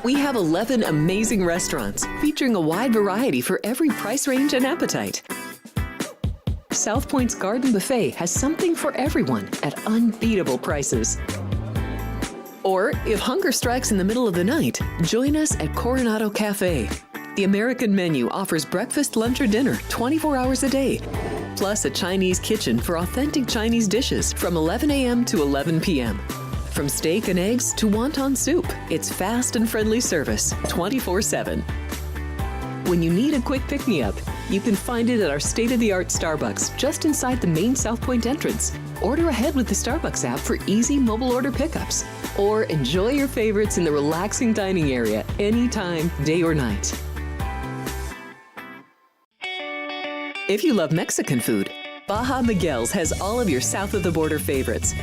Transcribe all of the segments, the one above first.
We have 11 amazing restaurants featuring a wide variety for every price range and appetite. South Point's Garden Buffet has something for everyone at unbeatable prices. Or, if hunger strikes in the middle of the night, join us at Coronado Cafe. The American menu offers breakfast, lunch, or dinner 24 hours a day, plus a Chinese kitchen for authentic Chinese dishes from 11 a.m. to 11 p.m. From steak and eggs to wonton soup, it's fast and friendly service 24/7. When you need a quick pick-me-up, you can find it at our state-of-the-art Starbucks just inside the main South Point entrance. Order ahead with the Starbucks app for easy mobile order pickups. Or enjoy your favorites in the relaxing dining area anytime, day or night. If you love Mexican food, Baja Miguel's has all of your south-of-the-border favorites.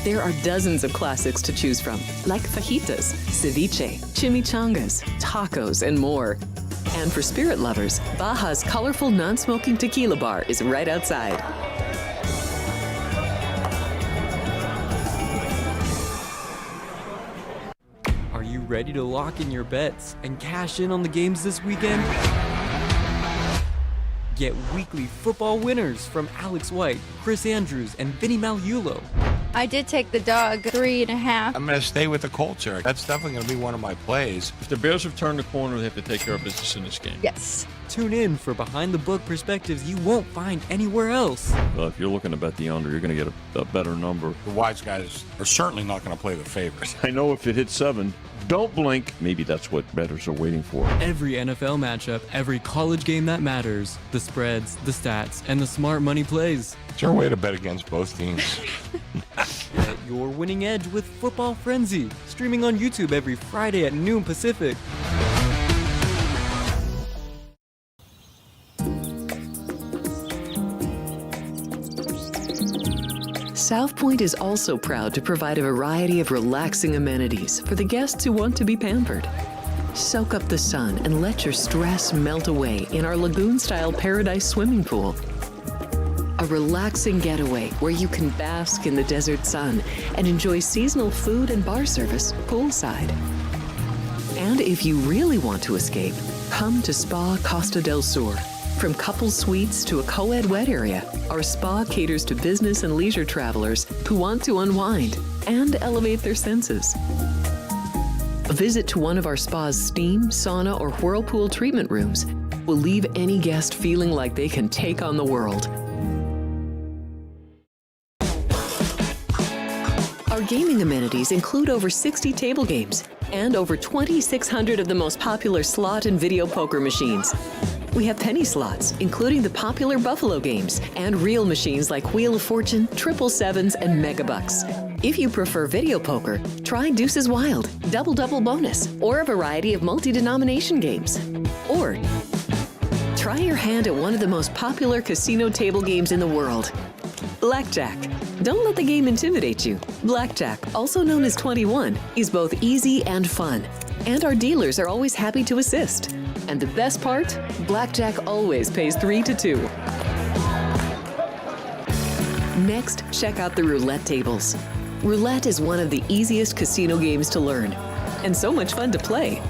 There are dozens of classics to choose from, like fajitas, ceviche, chimichangas, tacos, and more. And for spirit lovers, Baja's colorful non-smoking tequila bar is right outside. Are you ready to lock in your bets and cash in on the games this weekend? Get weekly football winners from Alex White, Chris Andrews, and Vinny Malulo. I did take the dog 3.5. I'm going to stay with the culture. That's definitely going to be one of my plays. If the Bears have turned the corner, they have to take care of business in this game. Yes. Tune in for behind-the-book perspectives you won't find anywhere else. If you're looking to bet the under, you're going to get a better number. The wise guys are certainly not going to play the favorites. I know if it hits 7, don't blink. Maybe that's what bettors are waiting for. Every NFL matchup, every college game that matters, the spreads, the stats, and the smart money plays. It's your way to bet against both teams. Get your winning edge with Football Frenzy, streaming on YouTube every Friday at noon Pacific. South Point is also proud to provide a variety of relaxing amenities for the guests who want to be pampered. Soak up the sun and let your stress melt away in our lagoon-style Paradise swimming pool. A relaxing getaway where you can bask in the desert sun and enjoy seasonal food and bar service poolside. And if you really want to escape, come to Spa Costa del Sur. From couple suites to a co-ed wet area, our spa caters to business and leisure travelers who want to unwind and elevate their senses. A visit to one of our spa's steam, sauna, or whirlpool treatment rooms will leave any guest feeling like they can take on the world. Our gaming amenities include over 60 table games and over 2,600 of the most popular slot and video poker machines. We have penny slots, including the popular Buffalo games, and real machines like Wheel of Fortune, Triple Sevens, and Mega Bucks. If you prefer video poker, try Deuces Wild, Double Double Bonus, or a variety of multi-denomination games. Or try your hand at one of the most popular casino table games in the world, Blackjack. Don't let the game intimidate you. Blackjack, also known as 21, is both easy and fun. And our dealers are always happy to assist. And the best part? Blackjack always pays 3 to 2. Next, check out the roulette tables. Roulette is one of the easiest casino games to learn, and so much fun to play.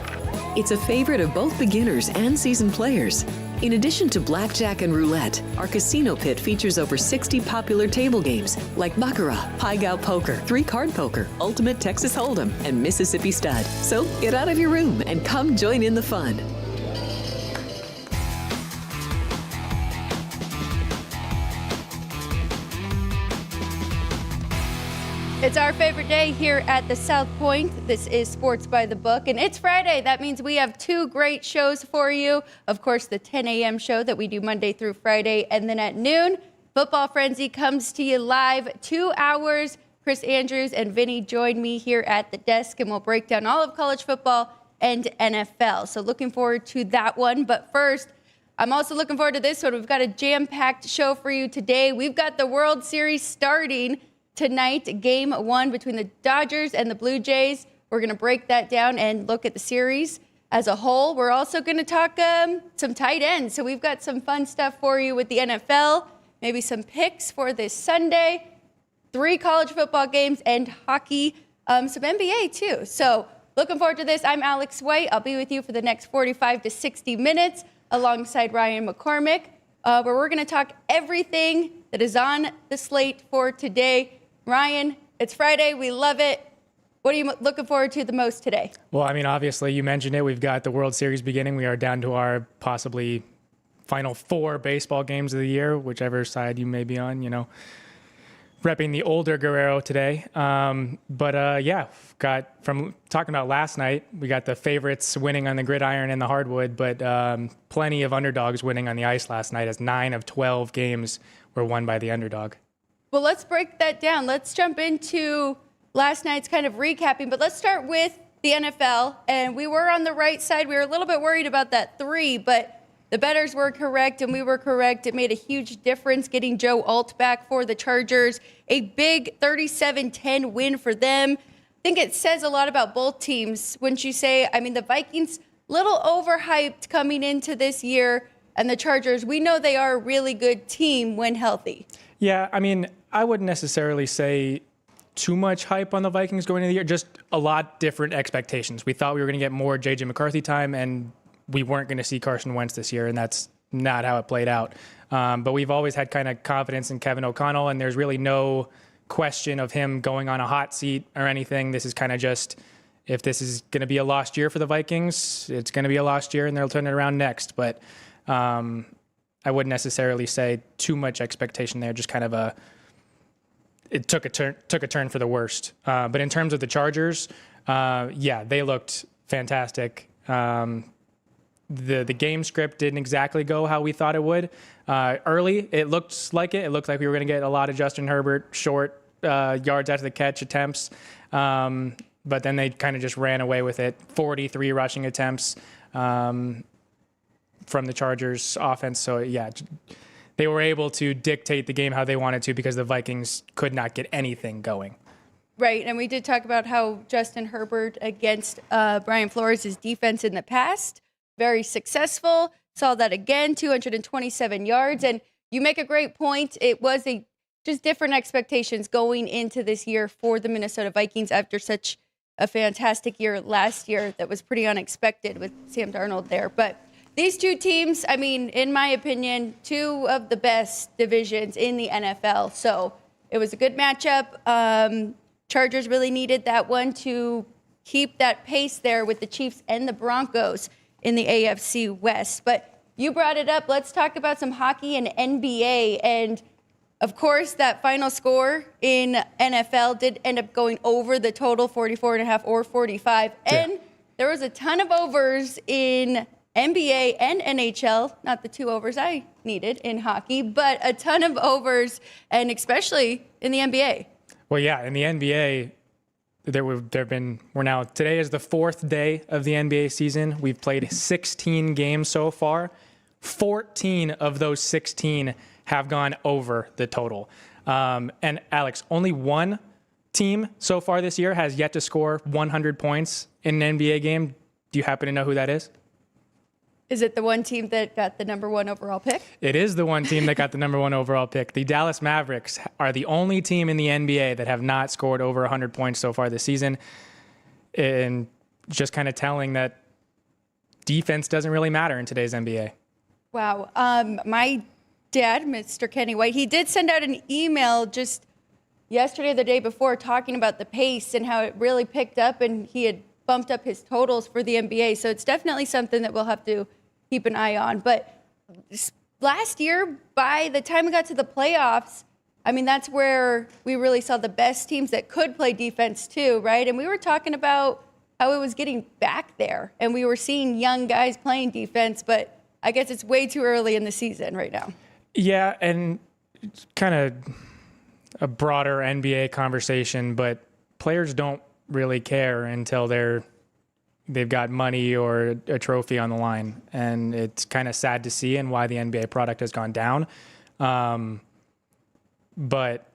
It's a favorite of both beginners and seasoned players. In addition to blackjack and roulette, our casino pit features over 60 popular table games like Baccarat, Pai Gow Poker, 3-Card Poker, Ultimate Texas Hold'em, and Mississippi Stud. So get out of your room and come join in the fun. It's our favorite day here at the South Point. This is Sports by the Book, and it's Friday. That means we have 2 great shows for you. Of course, the 10 a.m. show that we do Monday through Friday, and then at noon, Football Frenzy comes to you live, 2 hours Chris Andrews and Vinny join me here at the desk, and we'll break down all of college football and NFL. So looking forward to that one. But first, I'm also looking forward to this one. We've got a jam-packed show for you today. We've got the World Series starting tonight, Game 1 between the Dodgers and the Blue Jays. We're going to break that down and look at the series as a whole. We're also going to talk some tight ends. So we've got some fun stuff for you with the NFL, maybe some picks for this Sunday, 3 college football games, and hockey, some NBA too. So looking forward to this. I'm Alex White. I'll be with you for the next 45 to 60 minutes alongside Ryan McCormick, where we're going to talk everything that is on the slate for today. Ryan, it's Friday. We love it. What are you looking forward to the most today? Well, I mean, obviously, you mentioned it. We've got the World Series beginning. We are down to our possibly final 4 baseball games of the year, whichever side you may be on, repping the older Guerrero today. Yeah, got from talking about last night, we got the favorites winning on the gridiron and the hardwood, but plenty of underdogs winning on the ice last night, as 9 of 12 games were won by the underdog. Well, let's break that down. Let's jump into last night's kind of recapping, but let's start with the NFL. And we were on the right side. We were a little bit worried about that 3, but the bettors were correct and we were correct. It made a huge difference getting Joe Alt back for the Chargers. A big 37-10 win for them. I think it says a lot about both teams. Wouldn't you say? I mean, the Vikings, little overhyped coming into this year, and the Chargers, we know they are a really good team when healthy. Yeah, I mean, I wouldn't necessarily say too much hype on the Vikings going into the year, just a lot different expectations. We thought we were going to get more J.J. McCarthy time, and we weren't going to see Carson Wentz this year, and that's not how it played out. But we've always had kind of confidence in Kevin O'Connell, and there's really no question of him going on a hot seat or anything. This is kind of just, if this is going to be a lost year for the Vikings, it's going to be a lost year, and they'll turn it around next. But I wouldn't necessarily say too much expectation there, just kind of it took a turn for the worst. But in terms of the Chargers, they looked fantastic. The game script didn't exactly go how we thought it would. Early, it looked like it. It looked like we were going to get a lot of Justin Herbert short yards after the catch attempts. But then they kind of just ran away with it. 43 rushing attempts from the Chargers offense. So, yeah, they were able to dictate the game how they wanted to because the Vikings could not get anything going. Right, and we did talk about how Justin Herbert against Brian Flores' defense in the past, very successful. Saw that again, 227 yards. And you make a great point. It was just different expectations going into this year for the Minnesota Vikings after such a fantastic year last year that was pretty unexpected with Sam Darnold there. But these two teams, I mean, in my opinion, 2 of the best divisions in the NFL. So it was a good matchup. Chargers really needed that one to keep that pace there with the Chiefs and the Broncos in the AFC West. But you brought it up. Let's talk about some hockey and NBA. And, of course, that final score in NFL did end up going over the total, 44.5 or 45. Yeah. And there was a ton of overs in NBA and NHL, not the 2 overs I needed in hockey, but a ton of overs, and especially in the NBA. Well, yeah, in the NBA, today is the 4th day of the NBA season. We've played 16 games so far. 14 of those 16 have gone over the total. And Alex, only one team so far this year has yet to score 100 points in an NBA game. Do you happen to know who that is? Is it the one team that got the number 1 overall pick? It is the one team that got the number 1 overall pick. The Dallas Mavericks are the only team in the NBA that have not scored over 100 points so far this season. And just kind of telling that defense doesn't really matter in today's NBA. Wow. My dad, Mr. Kenny White, he did send out an email just yesterday or the day before talking about the pace and how it really picked up, and he had bumped up his totals for the NBA. So it's definitely something that we'll have to keep an eye on. But last year, by the time we got to the playoffs, I mean, that's where we really saw the best teams that could play defense too, right? And we were talking about how it was getting back there, and we were seeing young guys playing defense, but I guess it's way too early in the season right now. Yeah, and kind of a broader NBA conversation, but players don't really care until they've got money or a trophy on the line. And it's kind of sad to see and why the NBA product has gone down. But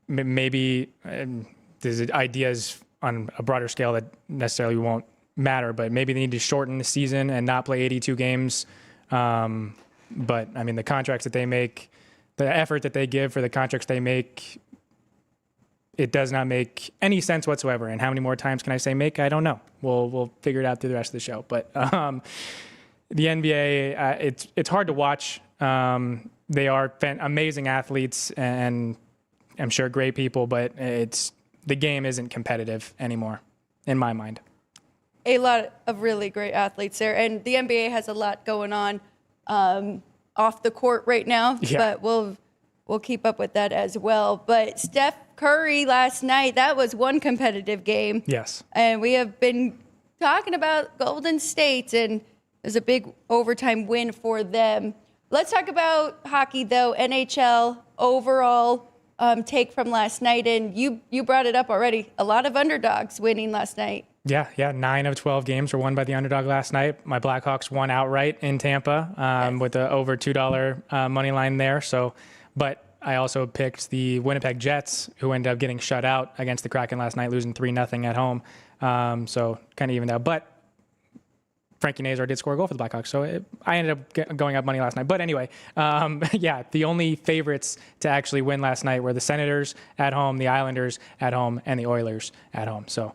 maybe there's ideas on a broader scale that necessarily won't matter, but maybe they need to shorten the season and not play 82 games. But I mean, the contracts that they make, the effort that they give for the contracts they make, it does not make any sense whatsoever. And how many more times can I say make? I don't know. We'll figure it out through the rest of the show. But the NBA, it's hard to watch. They are amazing athletes and I'm sure great people, but the game isn't competitive anymore, in my mind. A lot of really great athletes there, and the NBA has a lot going on off the court right now. Yeah. But we'll keep up with that as well. But Steph Curry last night, that was one competitive game. Yes. And we have been talking about Golden State, and it was a big overtime win for them. Let's talk about hockey, though. NHL overall take from last night, and you brought it up already. A lot of underdogs winning last night. Yeah. 9 of 12 games were won by the underdog last night. My Blackhawks won outright in Tampa with the over $2 money line there. But I also picked the Winnipeg Jets, who ended up getting shut out against the Kraken last night, losing 3-0 at home. So kind of evened out. But Frankie Nazar did score a goal for the Blackhawks, so I ended up going up money last night. But anyway, the only favorites to actually win last night were the Senators at home, the Islanders at home, and the Oilers at home. So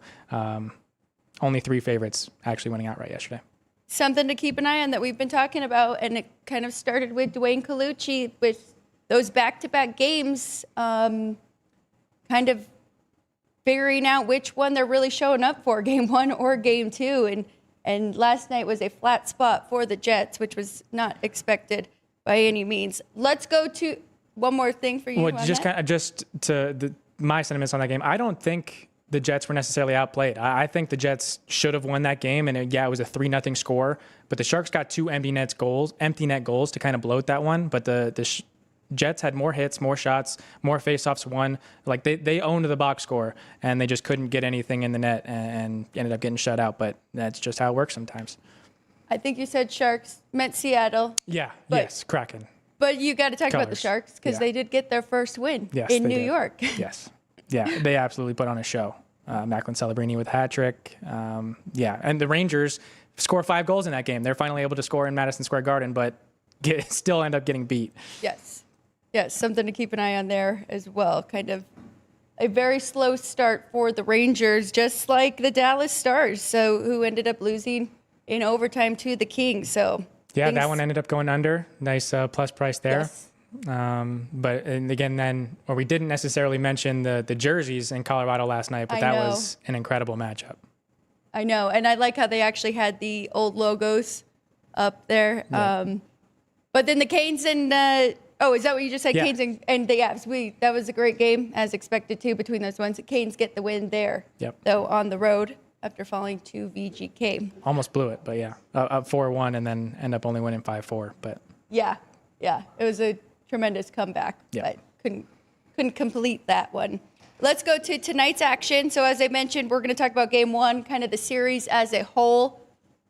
only 3 favorites actually winning outright yesterday. Something to keep an eye on that we've been talking about, and it kind of started with Dwayne Colucci with those back-to-back games, kind of figuring out which one they're really showing up for, game 1 or game 2. And last night was a flat spot for the Jets, which was not expected by any means. Let's go to one more thing for you. Well, my sentiments on that game. I don't think the Jets were necessarily outplayed. I think the Jets should have won that game, and it was a 3-0 score. But the Sharks got 2 empty net goals to kind of bloat that one. But the Jets had more hits, more shots, more faceoffs won. Like they owned the box score, and they just couldn't get anything in the net and ended up getting shut out. But that's just how it works sometimes. I think you said Sharks, meant Seattle. Yeah, yes, Kraken. But you got to talk about the Sharks because they did get their first win in New York. Yes. Yeah, they absolutely put on a show. Macklin Celebrini with a hat trick. And the Rangers score 5 goals in that game. They're finally able to score in Madison Square Garden, but still end up getting beat. Yes, something to keep an eye on there as well. Kind of a very slow start for the Rangers, just like the Dallas Stars, who ended up losing in overtime to the Kings. That one ended up going under. Nice plus price there. Yes. We didn't necessarily mention the jerseys in Colorado last night, but that was an incredible matchup. I know, and I like how they actually had the old logos up there. Yeah. But then the Canes and is that what you just said? Yeah. Canes and the Avs. That was a great game, as expected too, between those ones. The Canes get the win there, though, on the road after falling to VGK. Almost blew it, but up 4-1 and then end up only winning 5-4. But yeah, it was a tremendous comeback, but couldn't complete that one. Let's go to tonight's action. So as I mentioned, we're going to talk about game 1, kind of the series as a whole.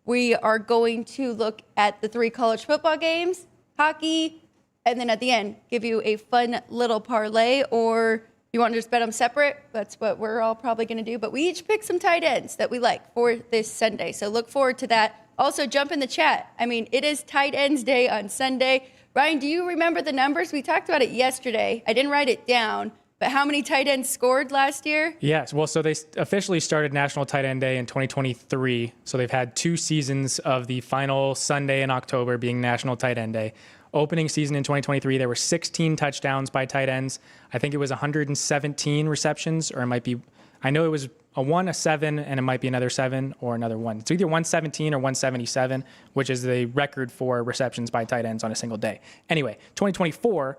We are going to look at the 3 college football games, hockey, and then at the end, give you a fun little parlay, or you want to just bet them separate? That's what we're all probably going to do. But we each pick some tight ends that we like for this Sunday. So look forward to that. Also, jump in the chat. I mean, it is tight ends day on Sunday. Ryan, do you remember the numbers? We talked about it yesterday. I didn't write it down, but how many tight ends scored last year? Yes. Well, so they officially started National Tight End Day in 2023. So they've had 2 seasons of the final Sunday in October being National Tight End Day. Opening season in 2023, there were 16 touchdowns by tight ends. I think it was 117 receptions, or it might be, I know it was a 1, a 7, and it might be another 7 or another 1. It's either 117 or 177, which is the record for receptions by tight ends on a single day. Anyway, 2024,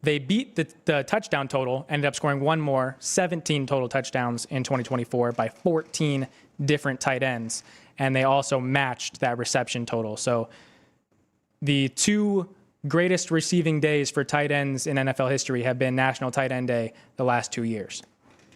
they beat the touchdown total, ended up scoring 1 more, 17 total touchdowns in 2024 by 14 different tight ends. And they also matched that reception total. So the 2 greatest receiving days for tight ends in NFL history have been National Tight End Day the last 2 years.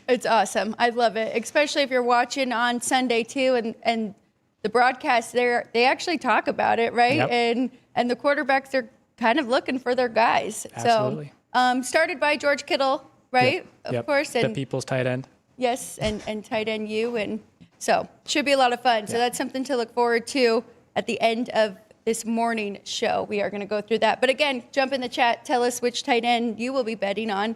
It's awesome. I love it, especially if you're watching on Sunday too, and the broadcast there, they actually talk about it, right? Yep. And the quarterbacks are kind of looking for their guys. Absolutely. So, started by George Kittle, right? Yep. Of course. And the people's tight end. yes, and tight end you. And so should be a lot of fun. So that's something to look forward to at the end of this morning show. We are going to go through that. But again, jump in the chat. Tell us which tight end you will be betting on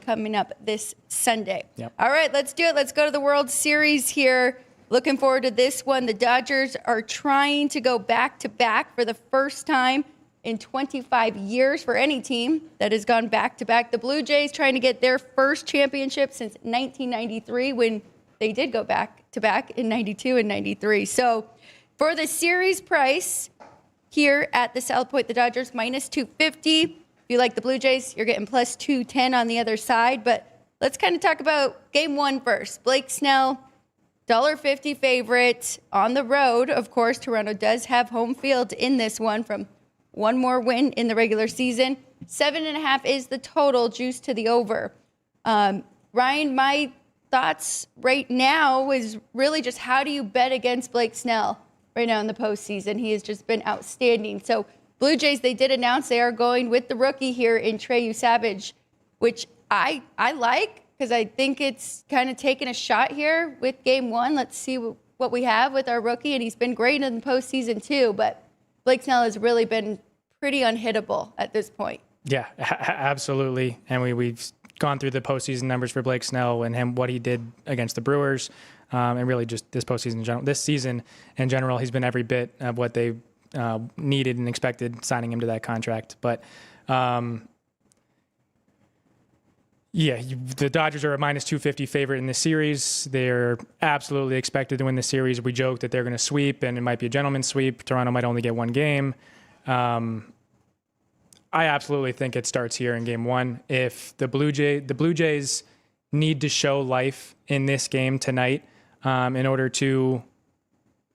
coming up this Sunday. Yep. All right, let's do it. Let's go to the World Series here. Looking forward to this one. The Dodgers are trying to go back-to-back for the first time in 25 years for any team that has gone back-to-back. The Blue Jays trying to get their first championship since 1993 when they did go back-to-back in 92 and 93. So for the series price here at the South Point, the Dodgers minus 250. If you like the Blue Jays, you're getting plus 210 on the other side. But let's kind of talk about game one first. Blake Snell, $1.50 favorite on the road. Of course, Toronto does have home field in this one from one more win in the regular season. 7.5 is the total, juice to the over. Ryan, my thoughts right now is really just how do you bet against Blake Snell right now in the postseason? He has just been outstanding. So Blue Jays, they did announce they are going with the rookie here in Treyu Savage, which I like, because I think it's kind of taking a shot here with game one. Let's see what we have with our rookie, and he's been great in the postseason too, but Blake Snell has really been pretty unhittable at this point. Yeah, absolutely. And we've gone through the postseason numbers for Blake Snell and what he did against the Brewers, and really just this postseason in general. This season in general, he's been every bit of what they needed and expected signing him to that contract. But the Dodgers are a minus 250 favorite in this series. They're absolutely expected to win the series. We joke that they're going to sweep, and it might be a gentleman's sweep. Toronto might only get one game. I absolutely think it starts here in game one. If the Blue Jays need to show life in this game tonight in order to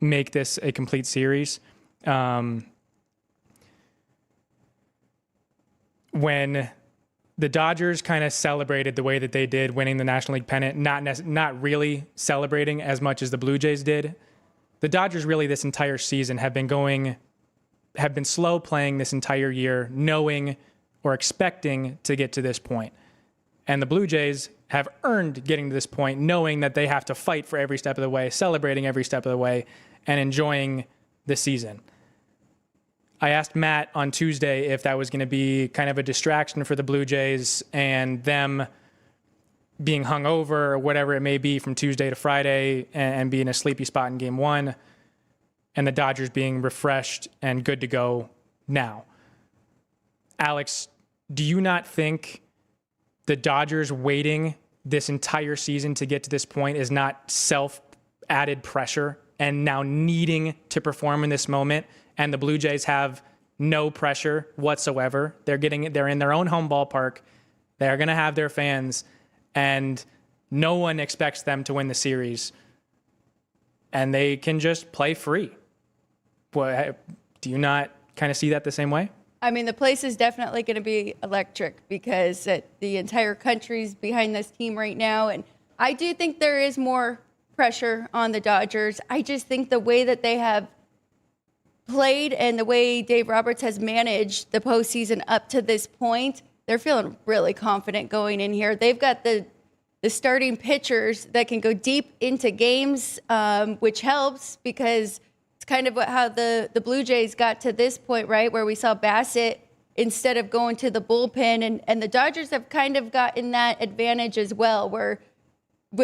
make this a complete series, when the Dodgers kind of celebrated the way that they did, winning the National League pennant, not really celebrating as much as the Blue Jays did. The Dodgers really this entire season have been slow playing this entire year, knowing or expecting to get to this point. And the Blue Jays have earned getting to this point, knowing that they have to fight for every step of the way, celebrating every step of the way, and enjoying the season. I asked Matt on Tuesday if that was going to be kind of a distraction for the Blue Jays and them being hungover or whatever it may be from Tuesday to Friday and be in a sleepy spot in game one, and the Dodgers being refreshed and good to go now. Alex, do you not think the Dodgers waiting this entire season to get to this point is not self-added pressure and now needing to perform in this moment? And the Blue Jays have no pressure whatsoever. They're in their own home ballpark. They're going to have their fans, and no one expects them to win the series. And they can just play free. Boy, do you not kind of see that the same way? I mean, the place is definitely going to be electric because the entire country's behind this team right now. And I do think there is more pressure on the Dodgers. I just think the way that they have played and the way Dave Roberts has managed the postseason up to this point, they're feeling really confident going in here. They've got the starting pitchers that can go deep into games, which helps because it's kind of how the Blue Jays got to this point, right, where we saw Bassett instead of going to the bullpen. And the Dodgers have kind of gotten that advantage as well, where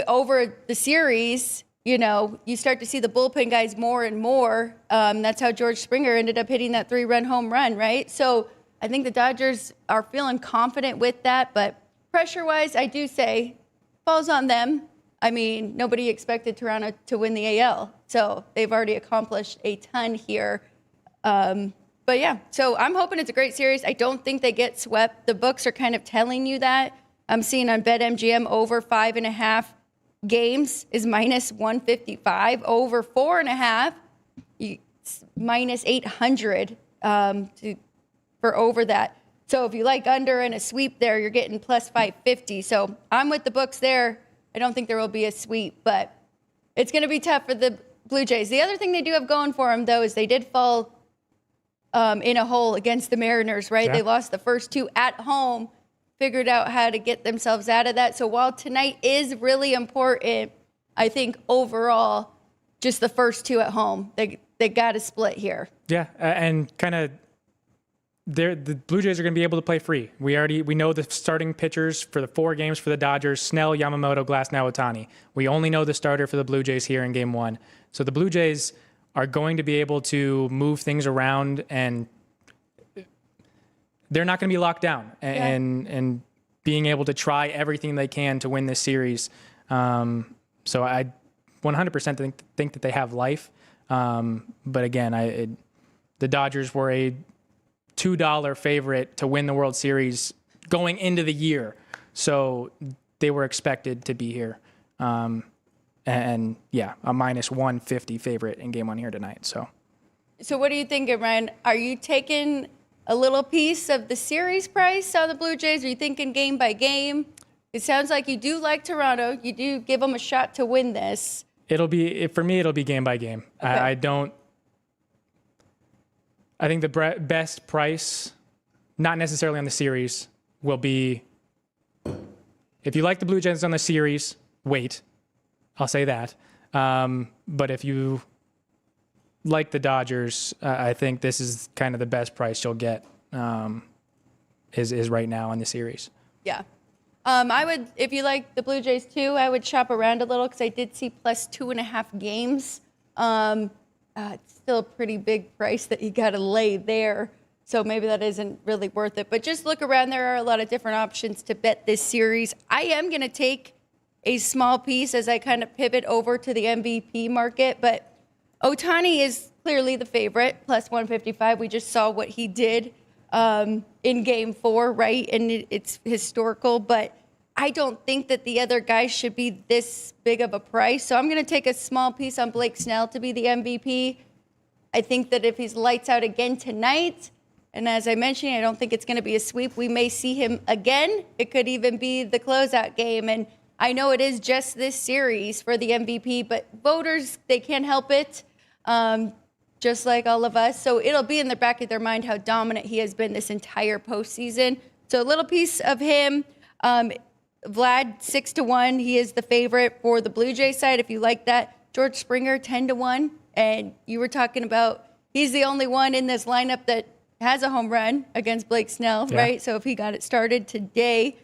over the series, you know, you start to see the bullpen guys more and more. That's how George Springer ended up hitting that 3-run home run, right? So I think the Dodgers are feeling confident with that. But pressure-wise, I do say falls on them. I mean, nobody expected Toronto to win the AL. So they've already accomplished a ton here. But yeah, so I'm hoping it's a great series. I don't think they get swept. The books are kind of telling you that. I'm seeing on BetMGM over 5.5 games is minus 155, over 4.5 minus 800 for for over that. So if you like under and a sweep there, you're getting plus 550. So I'm with the books there. I don't think there will be a sweep, but it's going to be tough for the Blue Jays. The other thing they do have going for them, though, is they did fall in a hole against the Mariners, right? Yeah. They lost the first 2 at home, figured out how to get themselves out of that. So while tonight is really important, I think overall, just the first 2 at home, they got to split here. Yeah, and kind of the Blue Jays are going to be able to play free. We know the starting pitchers for the 4 games for the Dodgers: Snell, Yamamoto, Glasnow, Ohtani. We only know the starter for the Blue Jays here in Game 1. So the Blue Jays are going to be able to move things around, and they're not going to be locked down and being able to try everything they can to win this series. So I 100% think that they have life. But again, the Dodgers were a $2 favorite to win the World Series going into the year. So they were expected to be here. And yeah, a minus 150 favorite in Game 1 here tonight. So what are you thinking, Ryan? Are you taking a little piece of the series price on the Blue Jays? Are you thinking game by game? It sounds like you do like Toronto. You do give them a shot to win this. For me, it'll be game by game. Okay. I think the best price, not necessarily on the series, will be, if you like the Blue Jays on the series, wait. I'll say that. But if you like the Dodgers, I think this is kind of the best price you'll get is right now on the series. Yeah. I would, if you like the Blue Jays too, I would shop around a little because I did see plus 2.5 games. It's still a pretty big price that you got to lay there. So maybe that isn't really worth it. But just look around. There are a lot of different options to bet this series. I am going to take a small piece as I kind of pivot over to the MVP market. But Ohtani is clearly the favorite, plus 155. We just saw what he did in Game 4, right? And it's historical. But I don't think that the other guys should be this big of a price. So I'm going to take a small piece on Blake Snell to be the MVP. I think that if he's lights out again tonight, and as I mentioned, I don't think it's going to be a sweep, we may see him again. It could even be the closeout game. And I know it is just this series for the MVP, but voters, they can't help it, just like all of us. So it'll be in the back of their mind how dominant he has been this entire postseason. So a little piece of him. Vlad, 6-1. He is the favorite for the Blue Jays side. If you like that, George Springer, 10-1. And you were talking about he's the only one in this lineup that has a home run against Blake Snell, right? So if he got it started today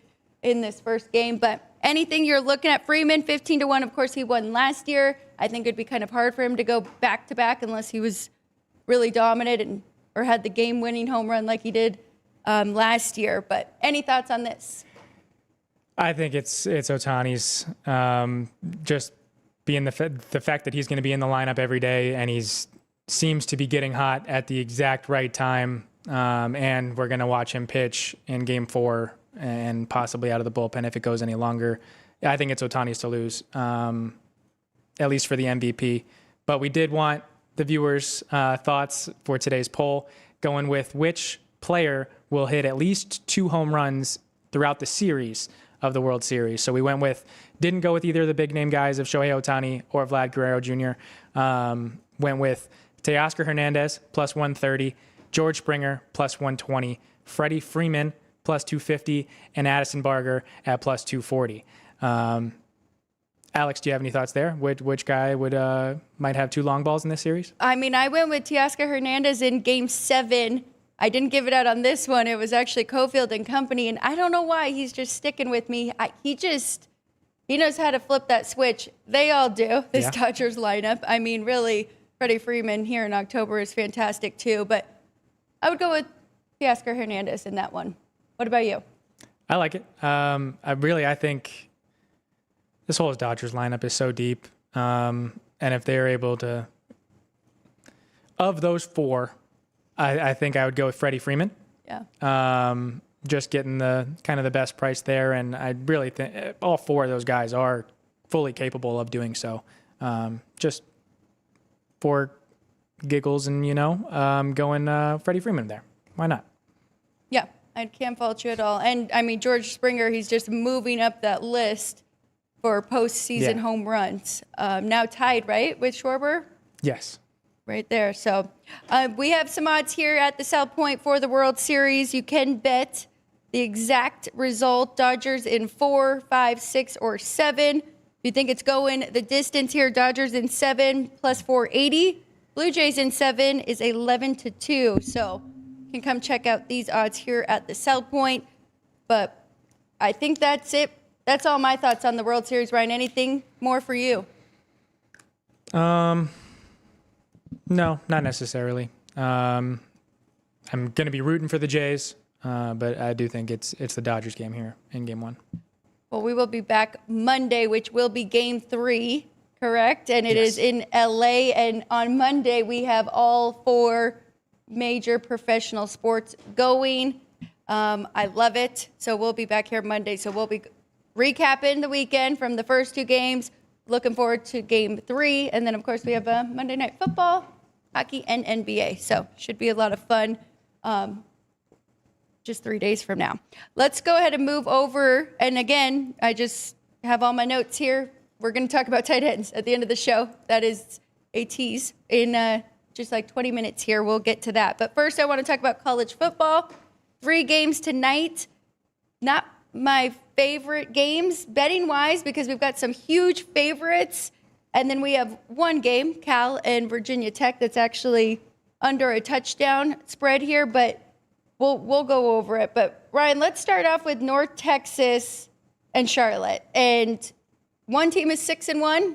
in this first game. But anything you're looking at, Freeman, 15-1. Of course, he won last year. I think it'd be kind of hard for him to go back-to-back unless he was really dominant or had the game-winning home run like he did last year. But any thoughts on this? I think it's Ohtani's. Just being the fact that he's going to be in the lineup every day and seems to be getting hot at the exact right time. And we're going to watch him pitch in Game 4 and possibly out of the bullpen if it goes any longer. I think it's Ohtani's to lose, at least for the MVP. But we did want the viewers' thoughts for today's poll, going with which player will hit at least 2 home runs throughout the series of the World Series. So we didn't go with either of the big name guys of Shohei Ohtani or Vlad Guerrero Jr. Went with Teoscar Hernandez, plus 130, George Springer, plus 120, Freddie Freeman, plus 250, and Addison Barger at plus 240. Alex, do you have any thoughts there? Which guy might have 2 long balls in this series? I mean, I went with Teoscar Hernandez in Game 7. I didn't give it out on this one. It was actually Cofield and company, and I don't know why he's just sticking with me. He knows how to flip that switch. They all do, this Dodgers lineup. I mean, really, Freddie Freeman here in October is fantastic too, but I would go with Teoscar Hernandez in that one. What about you? I like it. I think this whole Dodgers lineup is so deep, and if they're able to, of those 4, I think I would go with Freddie Freeman. Yeah. Just getting the kind of the best price there, and I really think all 4 of those guys are fully capable of doing so. Just for giggles and going Freddie Freeman there. Why not? I can't fault you at all. And, I mean, George Springer, he's just moving up that list for postseason home runs. Now tied, right, with Schwarber? Yes. Right there. So we have some odds here at the South Point for the World Series. You can bet the exact result. Dodgers in 4, 5, 6, or 7. If you think it's going the distance here, Dodgers in 7 plus 480. Blue Jays in 7 is 11-2. So you can come check out these odds here at the South Point. But I think that's it. That's all my thoughts on the World Series, Ryan. Anything more for you? No, not necessarily. I'm going to be rooting for the Jays, but I do think it's the Dodgers game here in Game 1. Well, we will be back Monday, which will be Game 3, correct? And it is in LA. And on Monday, we have all 4 major professional sports going. I love it. So we'll be back here Monday. So we'll be recapping the weekend from the first 2 games. Looking forward to Game 3. And then, of course, we have Monday Night Football, hockey, and NBA. So should be a lot of fun just 3 days from now. Let's go ahead and move over. And again, I just have all my notes here. We're going to talk about tight ends at the end of the show. That is a tease. In just like 20 minutes here, we'll get to that. But first, I want to talk about college football. 3 games tonight. Not my favorite games betting-wise because we've got some huge favorites. And then we have 1 game, Cal and Virginia Tech, that's actually under a touchdown spread here. But we'll go over it. But, Ryan, let's start off with North Texas and Charlotte. And one team is 6-1,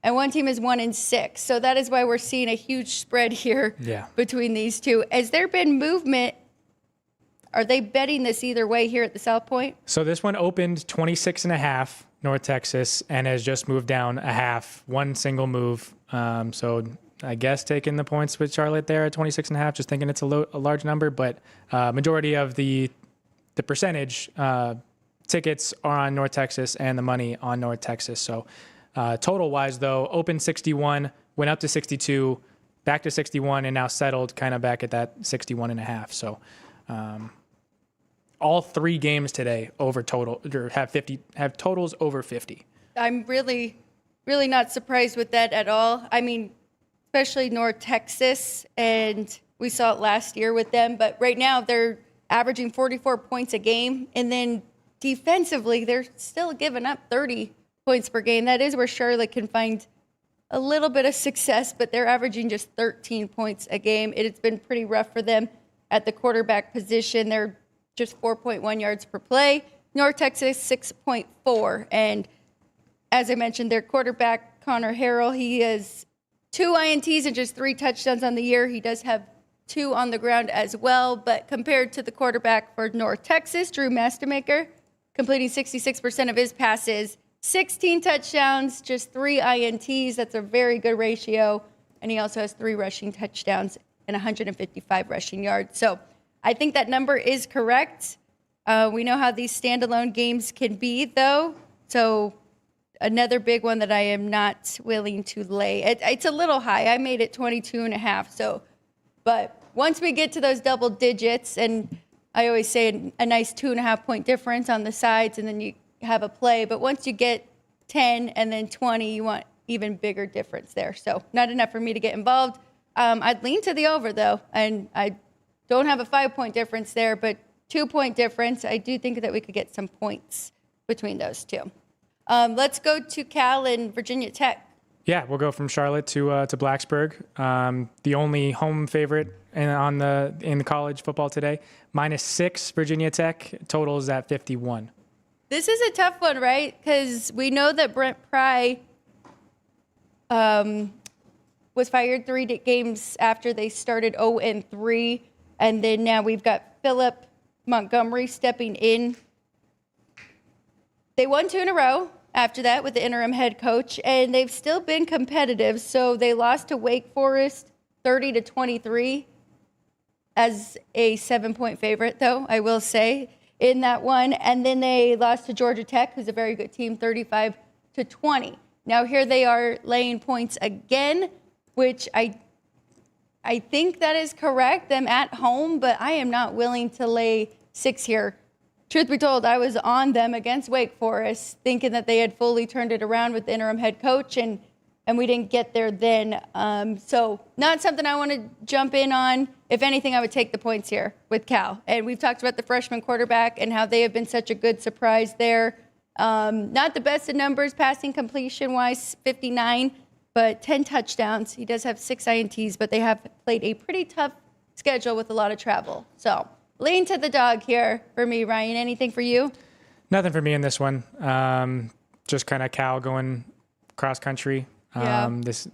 and one team is 1-6. So that is why we're seeing a huge spread here between these two. Has there been movement? Are they betting this either way here at the South Point? So this one opened 26.5 North Texas and has just moved down a half, one single move. So I guess taking the points with Charlotte there at 26.5, just thinking it's a large number, but majority of the percentage tickets are on North Texas and the money on North Texas. So total wise though, opened 61, went up to 62, back to 61, and now settled kind of back at that 61.5. So all 3 games today over total or have totals over 50. I'm really not surprised with that at all. I mean, especially North Texas, and we saw it last year with them, but right now they're averaging 44 points a game, and then defensively they're still giving up 30 points per game. That is where Charlotte can find a little bit of success, but they're averaging just 13 points a game. It's been pretty rough for them at the quarterback position. They're just 4.1 yards per play. North Texas, 6.4. And as I mentioned, their quarterback, Connor Harrell, he has 2 INTs and just 3 touchdowns on the year. He does have 2 on the ground as well. But compared to the quarterback for North Texas, Drew Mastermaker, completing 66% of his passes, 16 touchdowns, just 3 INTs. That's a very good ratio. And he also has 3 rushing touchdowns and 155 rushing yards. So I think that number is correct. We know how these standalone games can be, though. So another big one that I am not willing to lay. It's a little high. I made it 22.5. So, but once we get to those double digits, and I always say a nice 2.5 point difference on the sides, and then you have a play. But once you get 10 and then 20, you want even bigger difference there. So not enough for me to get involved. I'd lean to the over, though, and I don't have a 5-point difference there, but 2-point difference. I do think that we could get some points between those two. Let's go to Cal and Virginia Tech. Yeah, we'll go from Charlotte to Blacksburg. The only home favorite in the college football today. -6 Virginia Tech. Total is at 51. This is a tough one, right? Because we know that Brent Pry was fired 3 games after they started 0-3. And then now we've got Philip Montgomery stepping in. They won 2 in a row after that with the interim head coach, and they've still been competitive. So they lost to Wake Forest 30-23 as a 7-point favorite, though, I will say, in that one. And then they lost to Georgia Tech, who's a very good team, 35-20. Now here they are laying points again, which I think that is correct, them at home, but I am not willing to lay 6 here. Truth be told, I was on them against Wake Forest, thinking that they had fully turned it around with the interim head coach, and we didn't get there then. So not something I want to jump in on. If anything, I would take the points here with Cal. And we've talked about the freshman quarterback and how they have been such a good surprise there. Not the best in numbers, passing completion-wise, 59, but 10 touchdowns. He does have 6 INTs, but they have played a pretty tough schedule with a lot of travel. So lean to the dog here for me, Ryan. Anything for you? Nothing for me in this one. Just kind of Cal going cross country. Yeah. This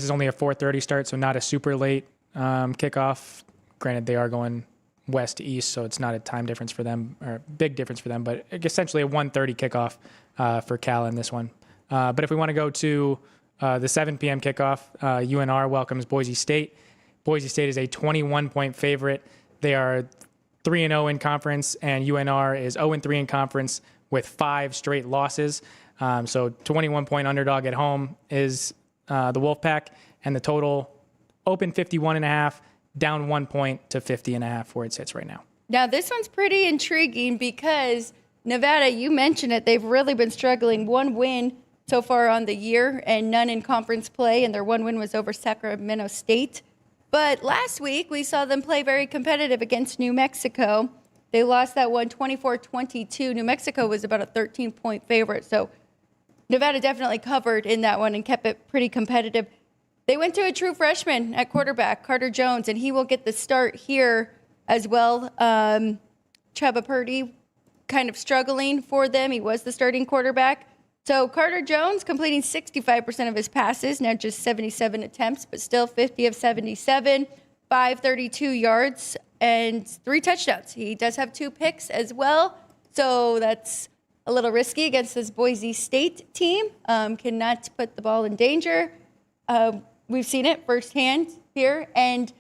is only a 4:30 start, so not a super late kickoff. Granted, they are going west to east, so it's not a time difference for them, or a big difference for them, but essentially a 1:30 kickoff for Cal in this one. But if we want to go to the 7 p.m. kickoff, UNR welcomes Boise State. Boise State is a 21-point favorite. They are 3-0 in conference, and UNR is 0-3 in conference with 5 straight losses. So 21-point underdog at home is the Wolfpack, and the total open 51.5, down 1 point to 50.5 where it sits right now. Now, this one's pretty intriguing because Nevada, you mentioned it, they've really been struggling. 1 win so far on the year and none in conference play, and their 1 win was over Sacramento State. But last week, we saw them play very competitive against New Mexico. They lost that one 24-22. New Mexico was about a 13-point favorite, so Nevada definitely covered in that one and kept it pretty competitive. They went to a true freshman at quarterback, Carter Jones, and he will get the start here as well. Chuba Purdy kind of struggling for them. He was the starting quarterback. So Carter Jones completing 65% of his passes, now just 77 attempts, but still 50 of 77, 532 yards, and 3 touchdowns. He does have 2 picks as well, so that's a little risky against this Boise State team. Cannot put the ball in danger. We've seen it firsthand here, and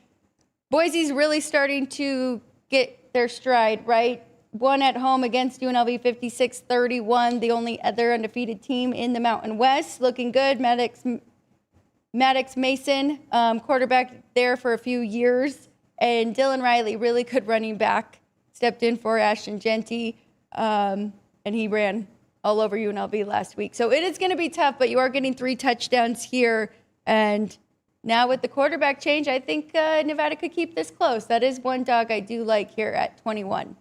Boise's really starting to get their stride, right? Won at home against UNLV 56-31, the only other undefeated team in the Mountain West. Looking good. Maddox Mason, quarterback there for a few years, and Dylan Riley, really good running back, stepped in for Ashton Genty, and he ran all over UNLV last week. So it is going to be tough, but you are getting 3 touchdowns here. And now with the quarterback change, I think Nevada could keep this close. That is one dog I do like here at 21.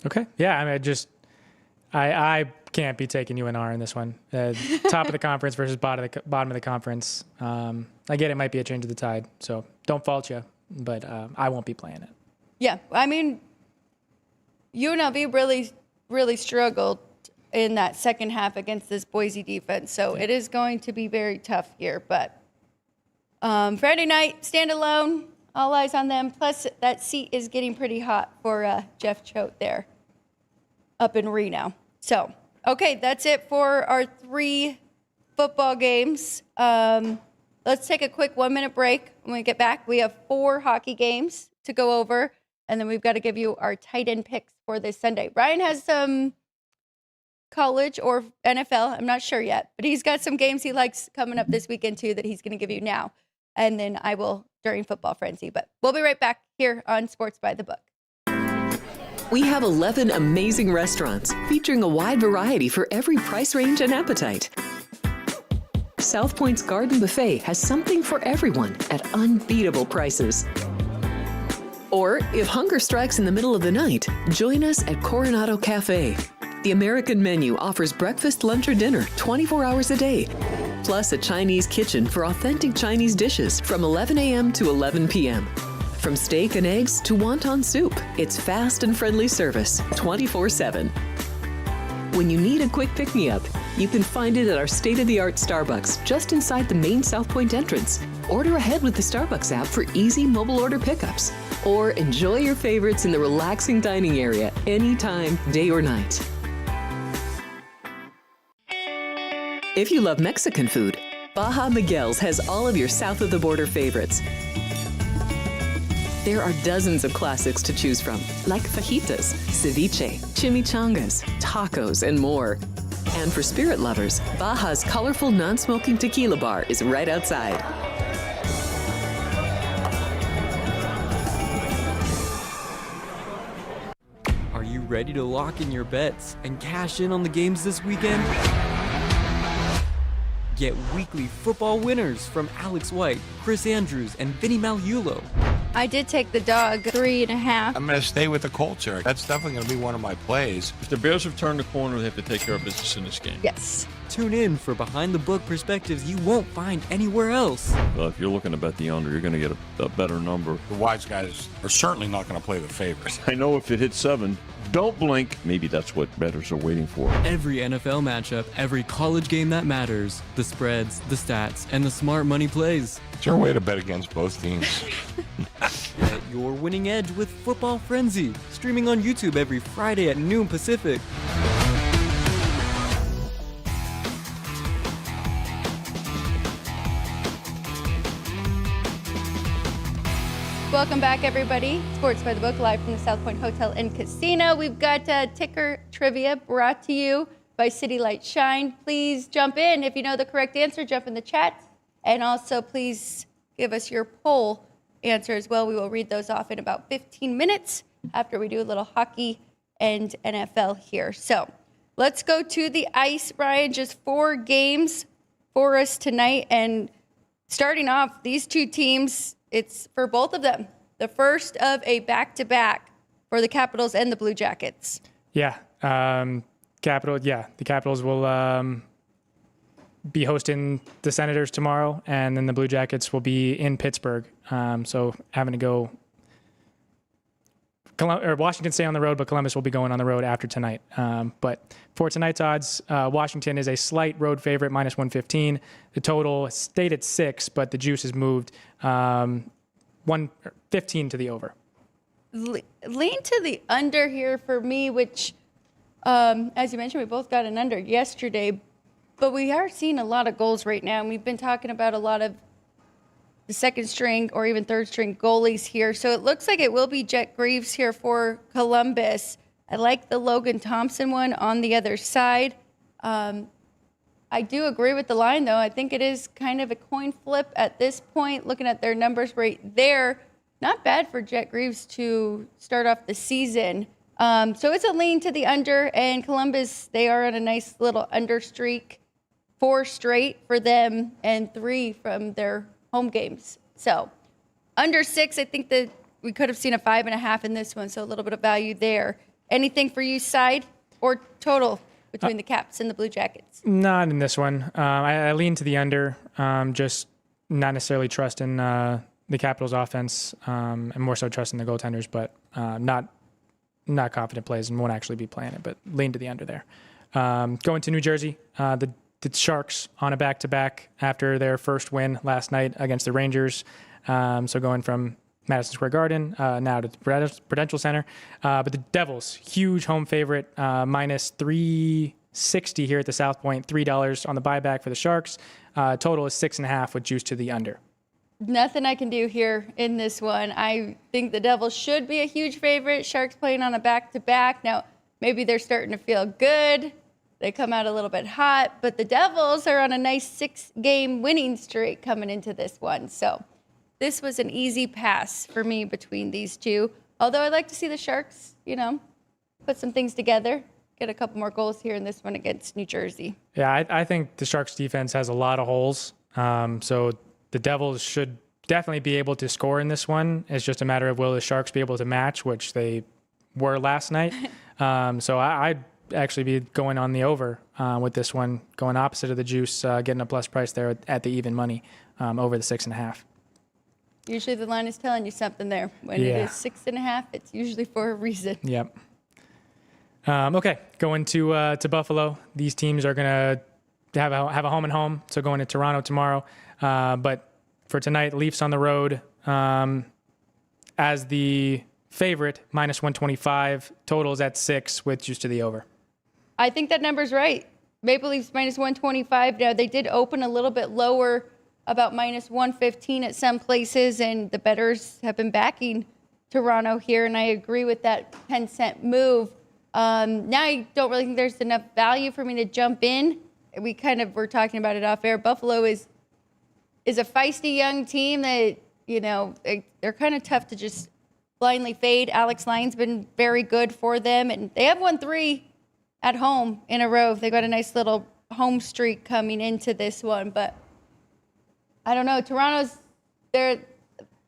Okay. Yeah, I mean, I can't be taking UNR in this one. Top of the conference versus bottom of the conference. I get it might be a change of the tide, so don't fault you, but I won't be playing it. Yeah, I mean, UNLV really struggled in that second half against this Boise defense, so it is going to be very tough here. But Friday night, standalone, all eyes on them. Plus, that seat is getting pretty hot for Jeff Choate there up in Reno. So, okay, that's it for our 3 football games. Let's take a quick 1-minute break. When we get back, we have 4 hockey games to go over, and then we've got to give you our tight end picks for this Sunday. Ryan has some college or NFL, I'm not sure yet, but he's got some games he likes coming up this weekend too that he's going to give you now, and then I will during Football Frenzy. But we'll be right back here on Sports by the Book. We have 11 amazing restaurants featuring a wide variety for every price range and appetite. South Point's Garden Buffet has something for everyone at unbeatable prices. Or if hunger strikes in the middle of the night, join us at Coronado Cafe. The American menu offers breakfast, lunch, or dinner 24 hours a day, plus a Chinese kitchen for authentic Chinese dishes from 11 a.m. to 11 p.m. From steak and eggs to wonton soup, it's fast and friendly service 24/7. When you need a quick pick-me-up, you can find it at our state-of-the-art Starbucks just inside the main South Point entrance. Order ahead with the Starbucks app for easy mobile order pickups. Or enjoy your favorites in the relaxing dining area anytime, day or night. If you love Mexican food, Baja Miguel's has all of your south of the border favorites. There are dozens of classics to choose from, like fajitas, ceviche, chimichangas, tacos, and more. And for spirit lovers, Baja's colorful non-smoking tequila bar is right outside. Ready to lock in your bets and cash in on the games this weekend? Get weekly football winners from Alex White, Chris Andrews, and Vinny Malulo. I did take the dog 3.5. I'm going to stay with the Colts here. That's definitely going to be one of my plays. If the Bears have turned the corner, they have to take care of business in this game. Yes. Tune in for behind-the-book perspectives you won't find anywhere else. Well, if you're looking to bet the under, you're going to get a better number. The wise guys are certainly not going to play the favorites. I know if it hits 7, don't blink. Maybe that's what bettors are waiting for. Every NFL matchup, every college game that matters, the spreads, the stats, and the smart money plays. Is there a way to bet against both teams? Get your winning edge with Football Frenzy, streaming on YouTube every Friday at noon Pacific. Welcome back, everybody. Sports by the Book, live from the South Point Hotel and Casino. We've got ticker trivia brought to you by City Light Shine. Please jump in. If you know the correct answer, jump in the chat. And also, please give us your poll answer as well. We will read those off in about 15 minutes after we do a little hockey and NFL here. So let's go to the ice, Brian. Just 4 games for us tonight. And starting off, these two teams, it's for both of them, the first of a back-to-back for the Capitals and the Blue Jackets. Yeah. The Capitals will be hosting the Senators tomorrow, and then the Blue Jackets will be in Pittsburgh. So having to go Washington stay on the road, but Columbus will be going on the road after tonight. But for tonight's odds, Washington is a slight road favorite, minus 115. The total stayed at 6, but the juice has moved 115 to the over. Lean to the under here for me, which, as you mentioned, we both got an under yesterday. But we are seeing a lot of goals right now, and we've been talking about a lot of the second string or even third string goalies here. So it looks like it will be Jet Greaves here for Columbus. I like the Logan Thompson one on the other side. I do agree with the line, though. I think it is kind of a coin flip at this point, looking at their numbers right there. Not bad for Jet Greaves to start off the season. So it's a lean to the under, and Columbus, they are on a nice little under streak. 4 straight for them and 3 from their home games. So under 6, I think that we could have seen a 5.5 in this one, so a little bit of value there. Anything for you, side or total between the Caps and the Blue Jackets? Not in this one. I lean to the under, just not necessarily trusting the Capitals offense, and more so trusting the goaltenders, but not confident plays and won't actually be playing it, but lean to the under there. Going to New Jersey, the Sharks on a back-to-back after their first win last night against the Rangers. So going from Madison Square Garden now to Prudential Center. But the Devils, huge home favorite, minus 360 here at the South Point, $3 on the buyback for the Sharks. Total is 6.5 with juice to the under. Nothing I can do here in this one. I think the Devils should be a huge favorite. Sharks playing on a back-to-back. Now, maybe they're starting to feel good. They come out a little bit hot, but the Devils are on a nice 6-game winning streak coming into this one. So this was an easy pass for me between these two. Although I'd like to see the Sharks, put some things together, get a couple more goals here in this one against New Jersey. Yeah, I think the Sharks defense has a lot of holes. So the Devils should definitely be able to score in this one. It's just a matter of will the Sharks be able to match, which they were last night. So I'd actually be going on the over with this one, going opposite of the juice, getting a plus price there at the even money over the 6.5. Usually the line is telling you something there. When it is 6.5, it's usually for a reason. Yep. Okay, going to Buffalo. These teams are going to have a home and home, so going to Toronto tomorrow. But for tonight, Leafs on the road as the favorite, minus 125. Totals at 6 with juice to the over. I think that number's right. Maple Leafs minus 125. Now, they did open a little bit lower, about minus 115 at some places, and the bettors have been backing Toronto here, and I agree with that 10-cent move. Now I don't really think there's enough value for me to jump in. We kind of were talking about it off air. Buffalo is a feisty young team that, they're kind of tough to just blindly fade. Alex Lyon's been very good for them, and they have won 3 at home in a row. They got a nice little home streak coming into this one, but I don't know. They're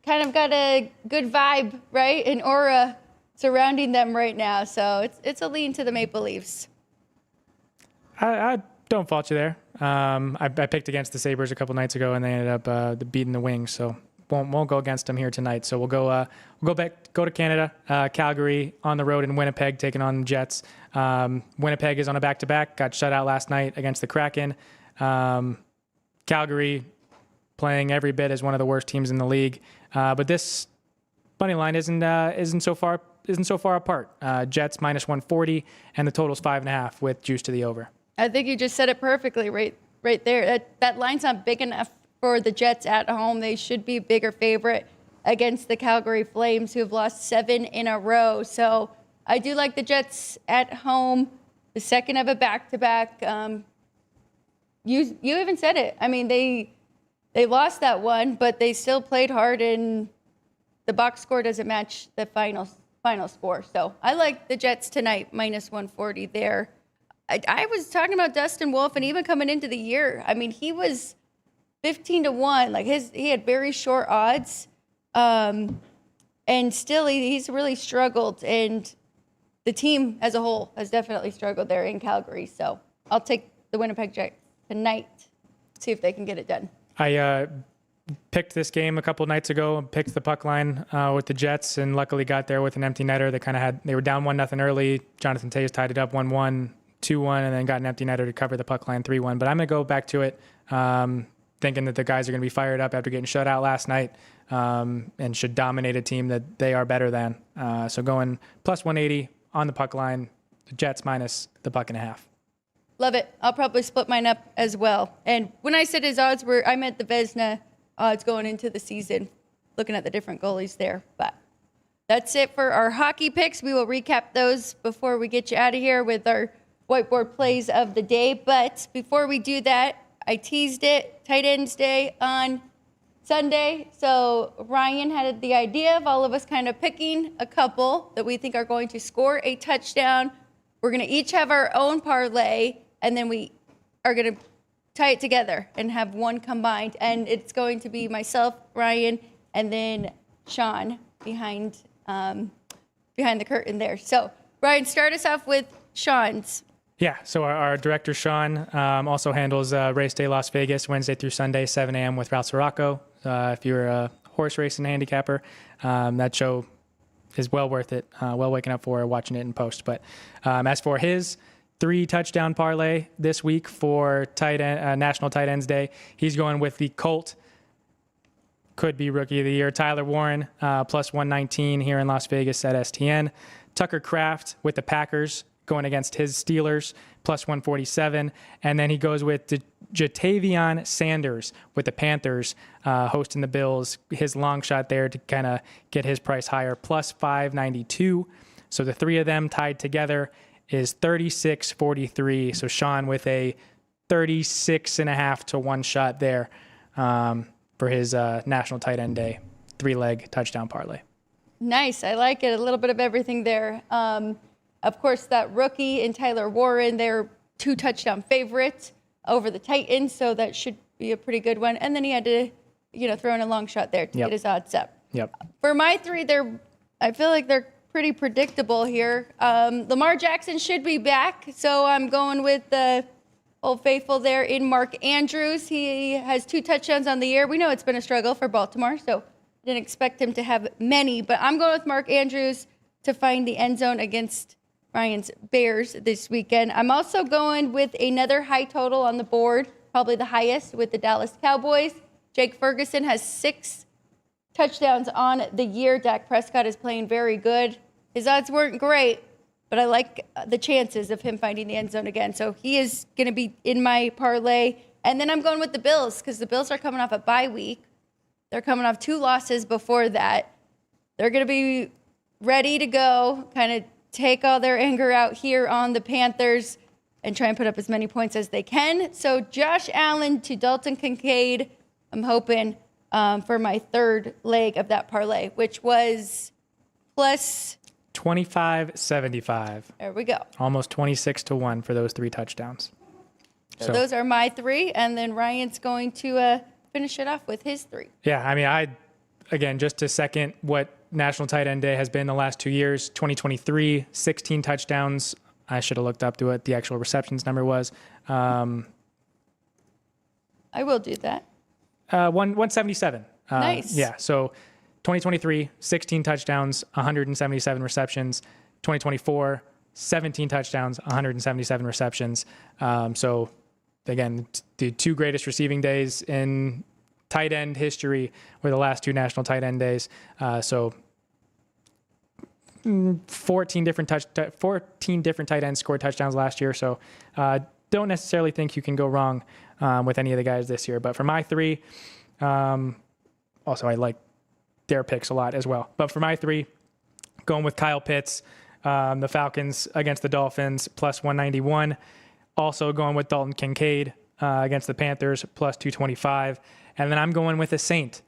kind of got a good vibe, right? An aura surrounding them right now. So it's a lean to the Maple Leafs. I don't fault you there. I picked against the Sabres a couple nights ago, and they ended up beating the Wings. So won't go against them here tonight. So we'll go to Canada, Calgary on the road, in Winnipeg taking on the Jets. Winnipeg is on a back-to-back. Got shut out last night against the Kraken. Calgary playing every bit as one of the worst teams in the league. But this money line isn't so far apart. Jets minus 140, and the total's 5.5 with juice to the over. I think you just said it perfectly right there. That line's not big enough for the Jets at home. They should be a bigger favorite against the Calgary Flames, who have lost 7 in a row. So I do like the Jets at home, the second of a back-to-back. You even said it. I mean, they lost that one, but they still played hard, and the box score doesn't match the final score. So I like the Jets tonight, minus 140 there. I was talking about Dustin Wolf, and even coming into the year, I mean, he was 15-1. Like he had very short odds, and still he's really struggled. And the team as a whole has definitely struggled there in Calgary. So I'll take the Winnipeg Jets tonight. See if they can get it done. I picked this game a couple nights ago and picked the puck line with the Jets, and luckily got there with an empty netter. They were down 1-0 early. Jonathan Toews tied it up 1-1, 2-1, and then got an empty netter to cover the puck line 3-1. But I'm going to go back to it, thinking that the guys are going to be fired up after getting shut out last night, and should dominate a team that they are better than. So going plus 180 on the puck line, the Jets minus the puck and a half. Love it. I'll probably split mine up as well. And when I said his odds I meant the Vezina odds going into the season, looking at the different goalies there. But that's it for our hockey picks. We will recap those before we get you out of here with our whiteboard plays of the day. But before we do that, I teased it, Tight Ends Day on Sunday. So Ryan had the idea of all of us kind of picking a couple that we think are going to score a touchdown. We're going to each have our own parlay, and then we are going to tie it together and have one combined. And it's going to be myself, Ryan, and then Sean behind the curtain there. So, Ryan, start us off with Sean's. Yeah, so our director, Sean, also handles Race Day Las Vegas, Wednesday through Sunday, 7 a.m. with Ralph Sirocco. If you're a horse racing handicapper, that show is well worth it. Well waking up for watching it in post. But as for his 3 touchdown parlay this week for National Tight Ends Day, he's going with the Colt, could be Rookie of the Year, Tyler Warren, plus 119 here in Las Vegas at STN. Tucker Kraft with the Packers, going against his Steelers, plus 147. And then he goes with Jatavion Sanders with the Panthers, hosting the Bills. His long shot there to kind of get his price higher, plus 592. So the 3 of them tied together is 36-43. So Sean with a 36.5 to 1 shot there for his National Tight End Day 3-leg touchdown parlay. Nice. I like it. A little bit of everything there. Of course, that rookie and Tyler Warren, they're 2 touchdown favorites over the Titans, so that should be a pretty good one. And then he had to, throw in a long shot there to get his odds up. Yep. For my 3, I feel like they're pretty predictable here. Lamar Jackson should be back, so I'm going with the Old Faithful there in Mark Andrews. He has 2 touchdowns on the year. We know it's been a struggle for Baltimore, so didn't expect him to have many, but I'm going with Mark Andrews to find the end zone against Ryan's Bears this weekend. I'm also going with another high total on the board, probably the highest, with the Dallas Cowboys. Jake Ferguson has 6 touchdowns on the year. Dak Prescott is playing very good. His odds weren't great, but I like the chances of him finding the end zone again. So he is going to be in my parlay. And then I'm going with the Bills because the Bills are coming off a bye week. They're coming off 2 losses before that. They're going to be ready to go, kind of take all their anger out here on the Panthers and try and put up as many points as they can. So Josh Allen to Dalton Kincaid, I'm hoping, for my 3rd leg of that parlay, which was plus, 25-75. there we go. Almost 26-1 for those 3 touchdowns. So those are my 3, and then Ryan's going to finish it off with his 3. Yeah, I mean, again, just to second what National Tight End Day has been the last 2 years, 2023, 16 touchdowns. I should have looked up to what the actual receptions number was. I will do that. 177. Nice. Yeah, so 2023, 16 touchdowns, 177 receptions. 2024, 17 touchdowns, 177 receptions. So, again, the 2 greatest receiving days in tight end history were the last 2 National Tight End Days. So 14 different tight ends scored touchdowns last year. So don't necessarily think you can go wrong with any of the guys this year. But for my 3, also I like their picks a lot as well. But for my 3, going with Kyle Pitts, the Falcons against the Dolphins, plus 191. Also going with Dalton Kincaid against the Panthers, plus 225. And then I'm going with a Saint.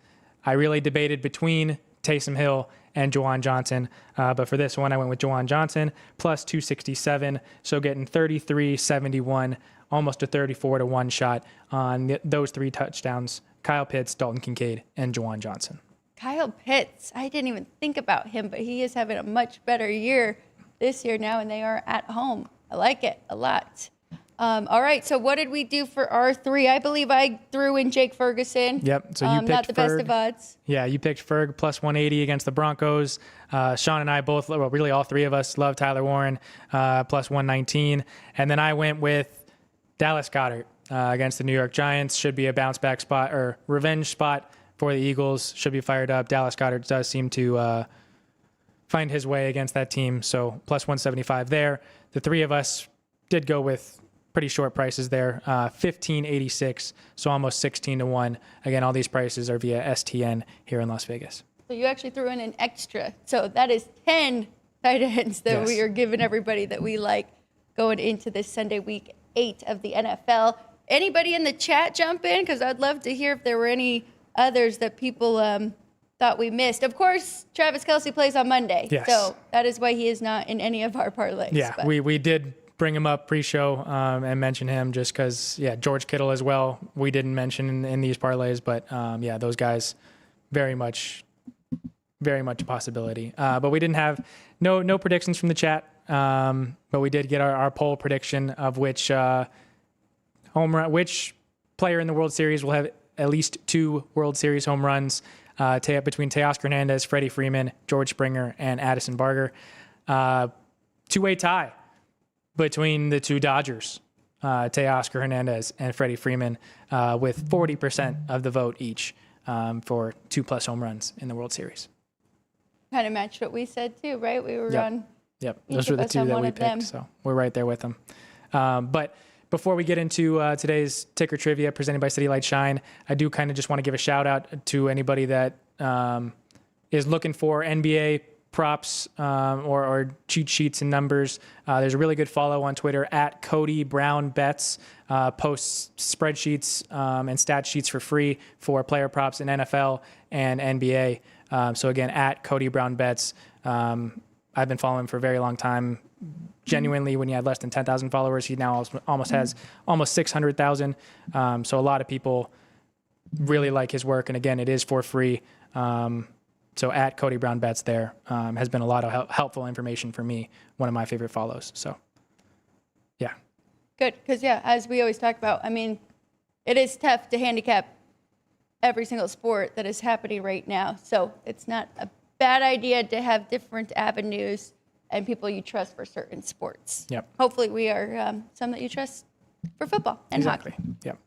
I really debated between Taysom Hill and Juwan Johnson. But for this one, I went with Juwan Johnson, plus 267. So getting 33-71, almost a 34-1 shot on those 3 touchdowns. Kyle Pitts, Dalton Kincaid, and Juwan Johnson. Kyle Pitts, I didn't even think about him, but he is having a much better year this year now, and they are at home. I like it a lot. All right, so what did we do for our 3? I believe I threw in Jake Ferguson. Yep, so you picked not the best Ferg. of odds. Yeah, you picked Ferg, plus 180 against the Broncos. Sean and I both, well, really all 3 of us love Tyler Warren, plus 119. And then I went with Dallas Goedert against the New York Giants. Should be a bounce back spot or revenge spot for the Eagles. Should be fired up. Dallas Goedert does seem to find his way against that team. So plus 175 there. The 3 of us did go with pretty short prices there, 15.86, so almost 16-1. Again, all these prices are via STN here in Las Vegas. So you actually threw in an extra. So that is 10 tight ends that we are giving everybody that we like going into this Sunday, week 8 of the NFL. Anybody in the chat jump in? Because I'd love to hear if there were any others that people thought we missed. Of course, Travis Kelce plays on Monday. Yes. So that is why he is not in any of our parlays. Yeah, we did bring him up pre-show and mention him just because, George Kittle as well. We didn't mention in these parlays, but those guys very much a possibility. But we didn't have no predictions from the chat. But we did get our poll prediction of which which player in the World Series will have at least 2 World Series home runs between Teoscar Hernandez, Freddie Freeman, George Springer, and Addison Barger. 2-way tie between the 2 Dodgers, Teoscar Hernandez and Freddie Freeman, with 40% of the vote each for 2+ home runs in the World Series. Kind of matched what we said too, right? We were on. Yep, those were the 2 that we picked, so we're right there with them. But before we get into today's ticker trivia presented by City Light Shine, I do kind of just want to give a shout out to anybody that is looking for NBA props or cheat sheets and numbers. There's a really good follow on Twitter at Cody Brown Bets. Posts spreadsheets and stat sheets for free for player props in NFL and NBA. So again, at Cody Brown Bets. I've been following him for a very long time. Genuinely, when he had less than 10,000 followers, he now almost has almost 600,000. So a lot of people really like his work. And again, it is for free. So at Cody Brown Bets there has been a lot of helpful information for me. One of my favorite follows. So, yeah. Good. Because, as we always talk about, I mean, it is tough to handicap every single sport that is happening right now. So it's not a bad idea to have different avenues and people you trust for certain sports. Yep. Hopefully we are some that you trust for football and Exactly. hockey.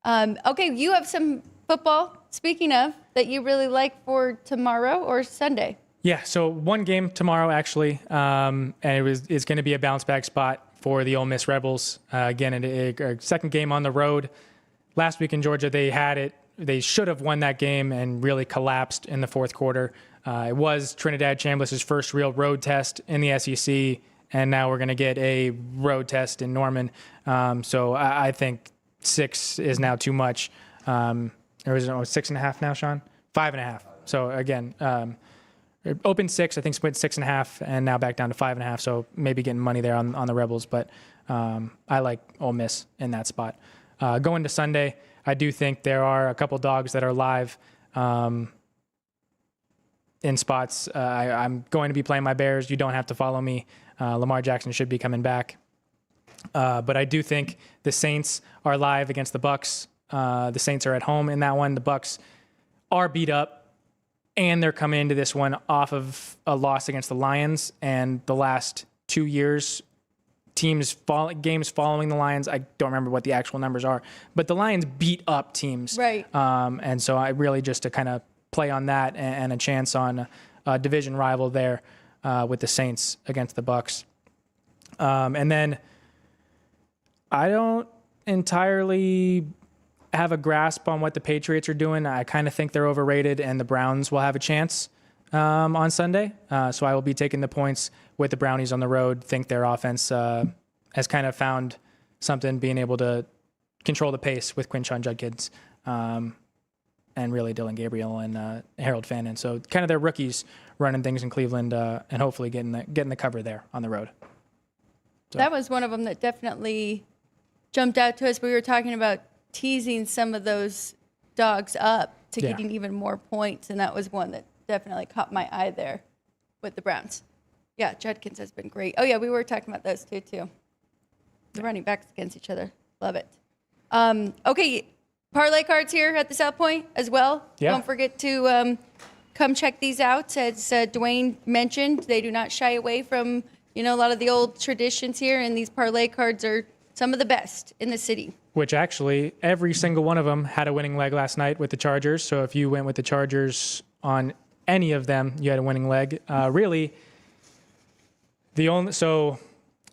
Yep. Okay, you have some football, speaking of, that you really like for tomorrow or Sunday. Yeah, so one game tomorrow, actually, and it's going to be a bounce back spot for the Ole Miss Rebels. Again, a second game on the road. Last week in Georgia, they should have won that game and really collapsed in the fourth quarter. It was Trinidad Chambliss' first real road test in the SEC, and now we're going to get a road test in Norman. So I think 6 is now too much. Or is it 6.5 now, Sean? 5.5. So again, It opened 6, I think split 6.5, and now back down to 5.5. So maybe getting money there on the Rebels, but I like Ole Miss in that spot. Going to Sunday, I do think there are a couple dogs that are live in spots. I'm going to be playing my Bears. You don't have to follow me. Lamar Jackson should be coming back. But I do think the Saints are live against the Bucks. The Saints are at home in that one. The Bucks are beat up, and they're coming into this one off of a loss against the Lions. And the last 2 years, games following the Lions, I don't remember what the actual numbers are, but the Lions beat up teams. Right. And so I really just to kind of play on that and a chance on a division rival there with the Saints against the Bucks. And then I don't entirely have a grasp on what the Patriots are doing. I kind of think they're overrated, and the Browns will have a chance on Sunday. So I will be taking the points with the Brownies on the road. Think their offense has kind of found something, being able to control the pace with Quinshon Judkins and really Dylan Gabriel and Harold Fannin. So kind of their rookies running things in Cleveland and hopefully getting the cover there on the road. So. That was one of them that definitely jumped out to us. We were talking about teasing some of those dogs up to getting even more points, and that was one that definitely caught my eye there with the Browns. Yeah, Judkins has been great. Oh, yeah, we were talking about those too. The running backs against each other. Love it. Okay, parlay cards here at the South Point as well. Yeah. Don't forget to come check these out. As Dwayne mentioned, they do not shy away from, a lot of the old traditions here, and these parlay cards are some of the best in the city. Which actually, every single one of them had a winning leg last night with the Chargers. So if you went with the Chargers on any of them, you had a winning leg. Really, the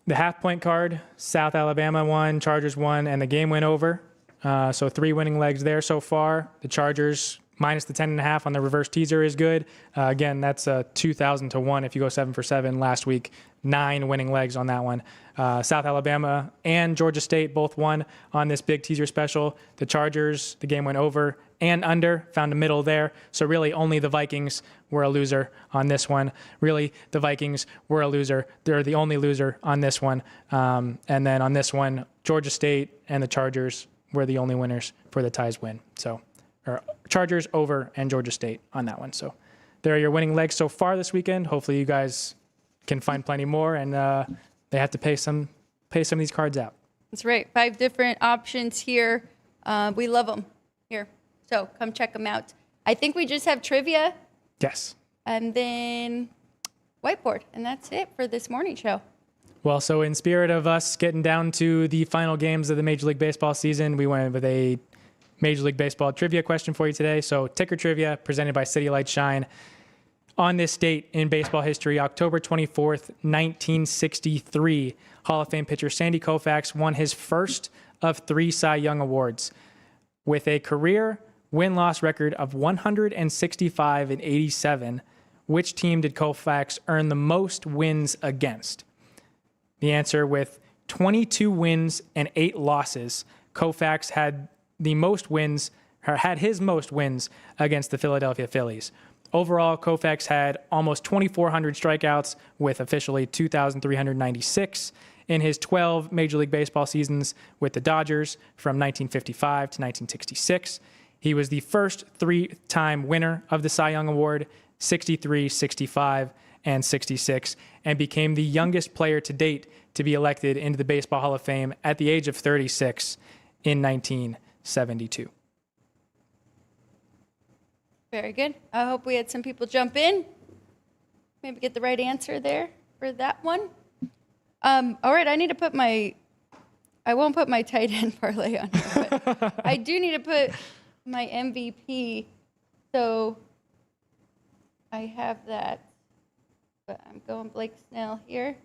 half-point card, South Alabama won, Chargers won, and the game went over. So 3 winning legs there so far. The Chargers minus the 10.5 on the reverse teaser is good. Again, that's 2,000 to 1 if you go 7 for 7 last week. 9 winning legs on that one. South Alabama and Georgia State both won on this big teaser special. The Chargers, the game went over and under, found a middle there. So really only the Vikings were a loser on this one. Really, the Vikings were a loser. They're the only loser on this one. And then on this one, Georgia State and the Chargers were the only winners for the ties win. So Chargers over and Georgia State on that one. So there are your winning legs so far this weekend. Hopefully you guys can find plenty more, and they have to pay some of these cards out. That's right. 5 different options here. We love them here. So come check them out. I think we just have trivia. Yes. And then whiteboard. And that's it for this morning show. Well, so in spirit of us getting down to the final games of the Major League Baseball season, we went with a Major League Baseball trivia question for you today. So ticker trivia presented by City Light Shine. On this date in baseball history, October 24th, 1963, Hall of Fame pitcher Sandy Koufax won his first of 3 Cy Young Awards. With a career win-loss record of 165 and 87, which team did Koufax earn the most wins against? The answer, with 22 wins and 8 losses, Koufax had his most wins against the Philadelphia Phillies. Overall, Koufax had almost 2,400 strikeouts with officially 2,396 in his 12 Major League Baseball seasons with the Dodgers from 1955 to 1966. He was the first 3-time winner of the Cy Young Award, 63, 65, and 66, and became the youngest player to date to be elected into the Baseball Hall of Fame at the age of 36 in 1972. Very good. I hope we had some people jump in. Maybe get the right answer there for that one. All right, I won't put my tight end parlay on here, but I do need to put my MVP. So I have that, but I'm going Blake Snell here.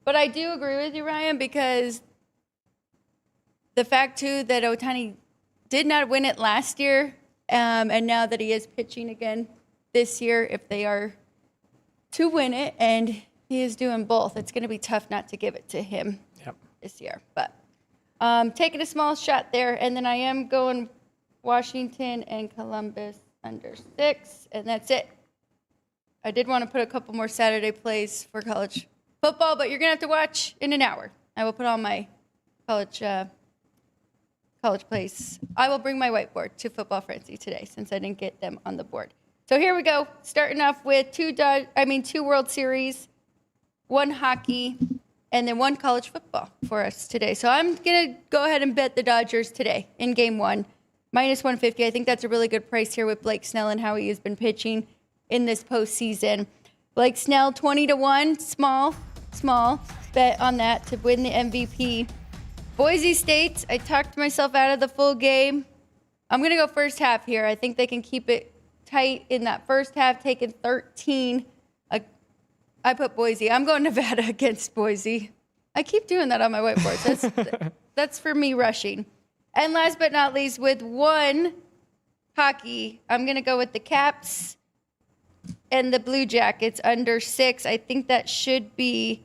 But I do agree with you, Ryan, because the fact, too, that Ohtani did not win it last year, and now that he is pitching again this year, if they are to win it, and he is doing both, it's going to be tough not to give it to him this year. But taking a small shot there, and then I am going Washington and Columbus under 6, and that's it I did want to put a couple more Saturday plays for college football, but you're going to have to watch in an hour. I will put on my college plays. I will bring my whiteboard to Football Frenzy today since I didn't get them on the board. So here we go. Starting off with two World Series, one hockey, and then one college football for us today. So I'm going to go ahead and bet the Dodgers today in game one, minus 150. I think that's a really good price here with Blake Snell and how he has been pitching in this postseason. Blake Snell, 20-1, small bet on that to win the MVP. Boise State, I talked myself out of the full game. I'm going to go first half here. I think they can keep it tight in that first half, taking 13. I put Boise. I'm going Nevada against Boise. I keep doing that on my whiteboards. That's for me rushing. And last but not least, with one hockey, I'm going to go with the Caps and the Blue Jackets under 6. I think that should be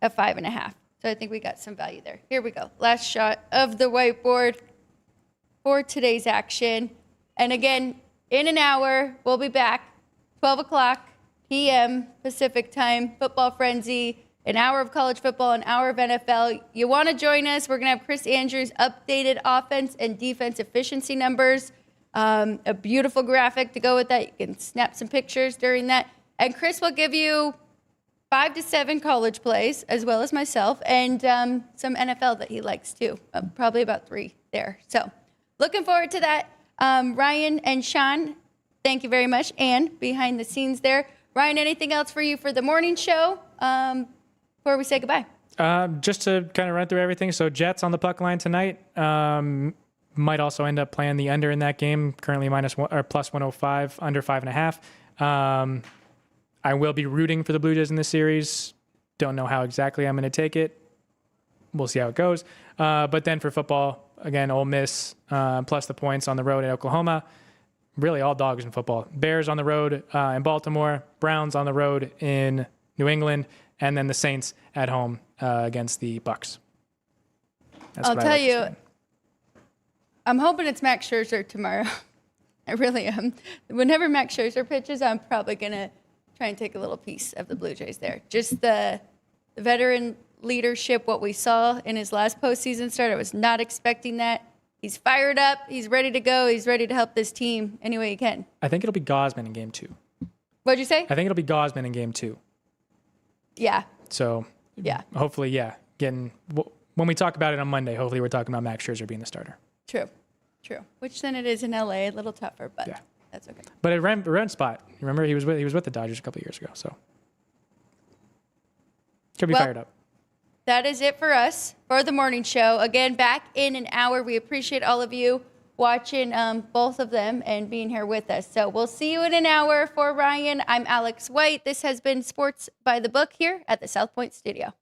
a 5.5. So I think we got some value there. Here we go. Last shot of the whiteboard for today's action. And again, in an hour, we'll be back, 12 o'clock p.m. Pacific time, Football Frenzy, an hour of college football, an hour of NFL. You want to join us? We're going to have Chris Andrews' updated offense and defense efficiency numbers, a beautiful graphic to go with that. You can snap some pictures during that. And Chris will give you 5 to 7 college plays, as well as myself, and some NFL that he likes too, probably about 3 there. So looking forward to that. Ryan and Sean, thank you very much. And behind the scenes there. Ryan, anything else for you for the morning show before we say goodbye? Just to kind of run through everything. So Jets on the puck line tonight. Might also end up playing the under in that game. Currently plus 105, under 5.5. I will be rooting for the Blue Jays in this series. Don't know how exactly I'm going to take it. We'll see how it goes. But then for football, again, Ole Miss plus the points on the road at Oklahoma. Really all dogs in football. Bears on the road in Baltimore, Browns on the road in New England, and then the Saints at home against the Bucks. I'll tell you, I'm hoping it's Max Scherzer tomorrow. I really am. Whenever Max Scherzer pitches, I'm probably going to try and take a little piece of the Blue Jays there. Just the veteran leadership, what we saw in his last postseason start, I was not expecting that. He's fired up. He's ready to go. He's ready to help this team any way he can. I think it'll be Gausman in game 2. What'd you say? I think it'll be Gausman in game 2. Yeah. So, yeah. Hopefully, yeah. When we talk about it on Monday, hopefully we're talking about Max Scherzer being the starter. True. Which then it is in LA, a little tougher, but yeah. That's okay. But it ran spot. Remember, he was with the Dodgers a couple of years ago, so could be fired up. That is it for us for the morning show. Again, back in an hour. We appreciate all of you watching both of them and being here with us. So we'll see you in an hour. For Ryan, I'm Alex White. This has been Sports by the Book here at the South Point Studio.